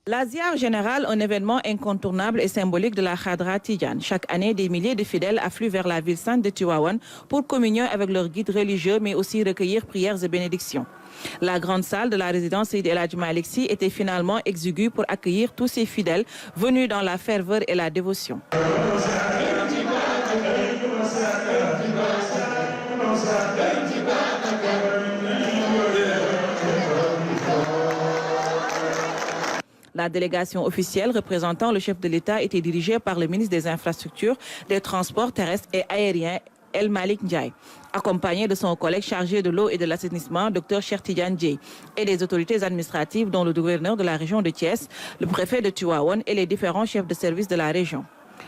La ziar générale, un événement incontournable et symbolique de la Khadra Tidjane. Chaque année, des milliers de fidèles affluent vers la ville sainte de Tivaouane pour communier avec leurs guides religieux, mais aussi recueillir prières et bénédictions. La grande salle de la résidence Seydi El Hadji Malick Sy était finalement exiguë pour accueillir tous ces fidèles venus dans la ferveur et la dévotion. La délégation officielle représentant le chef de l'État était dirigée par le ministre des Infrastructures, des Transports terrestres et aériens, El Malick Ndiaye, accompagné de son collègue chargé de l'eau et de l'assainissement, Dr Cheikh Tidiane Dièye, et des autorités administratives dont le gouverneur de la région de Thiès, le préfet de Tivaouane et les différents chefs de service de la région.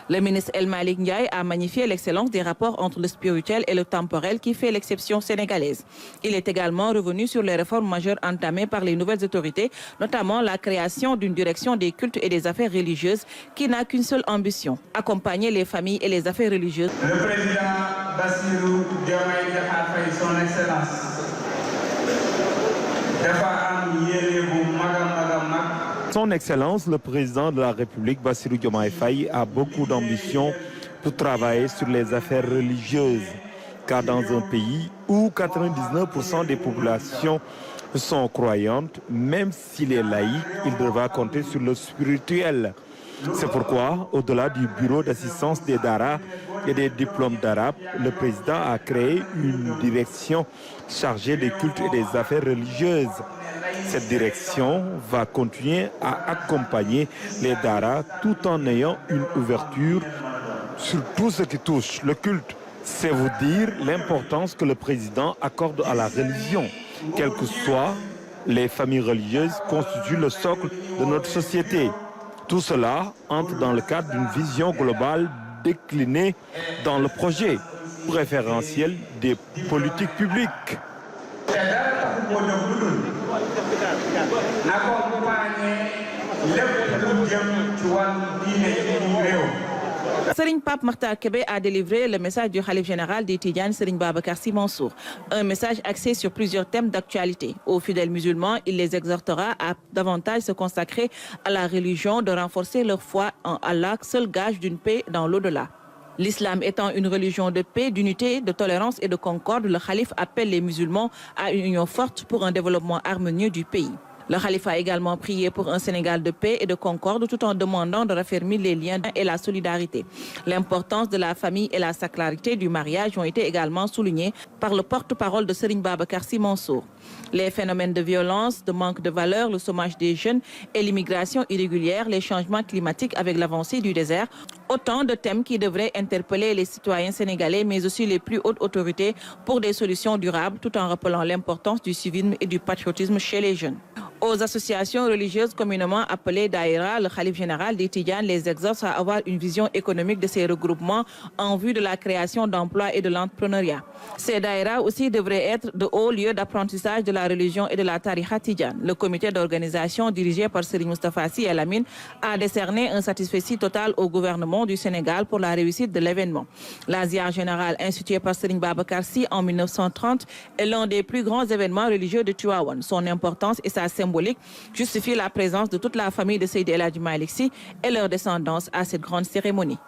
Le ministre El Malick Ndiaye a magnifié l'excellence des rapports entre le spirituel et le temporel qui fait l'exception sénégalaise. Il est également revenu sur les réformes majeures entamées par les nouvelles autorités, notamment la création d'une direction des cultes et des affaires religieuses qui n'a qu'une seule ambition, accompagner les familles et les affaires religieuses. Le président Bassirou Diomaye Diakhar Faye, son excellence, Son Excellence, le président de la République, Bassirou Diomaye Faye, a beaucoup d'ambition pour travailler sur les affaires religieuses. Car dans un pays où 99% des populations sont croyantes, même s'il est laïque, il devra compter sur le spirituel. C'est pourquoi, au-delà du bureau d'assistance des Dara et des diplômes d'arabe, le président a créé une direction chargée des cultes et des affaires religieuses. Cette direction va continuer à accompagner les Dara tout en ayant une ouverture sur tout ce qui touche le culte. C'est vous dire l'importance que le président accorde à la religion. Quelles que soient les familles religieuses, constituent le socle de notre société. Tout cela entre dans le cadre d'une vision globale déclinée dans le projet préférentiel des politiques publiques. Serigne Pape Makhtar Kébé a délivré le message du Khalife général des Tidjanes, Serigne Babacar Sy Mansour. Un message axé sur plusieurs thèmes d'actualité. Aux fidèles musulmans, il les exhortera à davantage se consacrer à la religion, de renforcer leur foi en Allah, seul gage d'une paix dans l'au-delà. L'islam étant une religion de paix, d'unité, de tolérance et de concorde, le Khalife appelle les musulmans à une union forte pour un développement harmonieux du pays. Le Khalife a également prié pour un Sénégal de paix et de concorde tout en demandant de raffermir les liens et la solidarité. L'importance de la famille et la sacralité du mariage ont été également soulignées par le porte-parole de Serigne Babacar Sy Mansour. Les phénomènes de violence, de manque de valeur, le chômage des jeunes et l'immigration irrégulière, les changements climatiques avec l'avancée du désert, autant de thèmes qui devraient interpeller les citoyens sénégalais mais aussi les plus hautes autorités pour des solutions durables tout en rappelant l'importance du civisme et du patriotisme chez les jeunes. Aux associations religieuses communément appelées Daïra, le Khalife général des Tidjanes les exhorte à avoir une vision économique de ces regroupements en vue de la création d'emplois et de l'entrepreneuriat. Ces Daïra aussi devraient être de hauts lieux d'apprentissage de la religion et de la tariqa Tidjane. Le comité d'organisation dirigé par Serigne Moustapha Sy El Amin a décerné un satisfecit total au gouvernement du Sénégal pour la réussite de l'événement. La ziar générale instituée par Serigne Babacar Sy en 1930 est l'un des plus grands événements religieux de Tivaouane. Son importance et sa symbolique justifie la présence de toute la famille de Seydi El Hadji Malick Sy et leur descendance à cette grande cérémonie.